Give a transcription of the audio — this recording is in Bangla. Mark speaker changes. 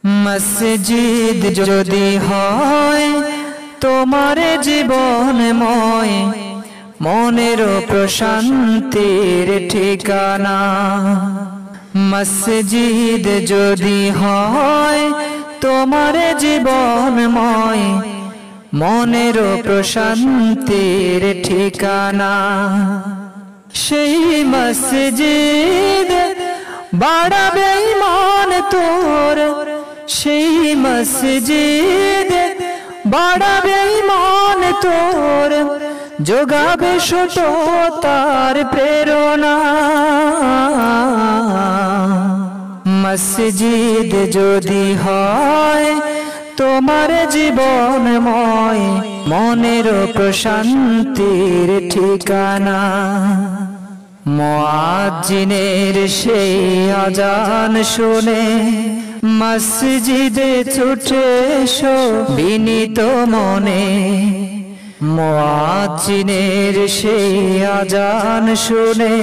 Speaker 1: মসজিদ যদি হয় তোমার জীবনময়, মনের প্রশান্তির ঠিকানা। মসজিদ যদি হয় তোমার জীবনময়, মনের প্রশান্তির ঠিকানা। সেই মসজিদ বাড়াবে ঈমান তোর, সেই মসজিদ বাড়াবে ঈমান তোর, যোগাবে সততার প্রেরণা। মসজিদ যদি হয় তোমার জীবনময়, মনের প্রশান্তির ঠিকানা। মুয়াজ্জিনের সেই আজান শুনে মসজিদে ছুটে এসো বিনীত মনে। মুয়াজ্জিনের সেই আজান শুনে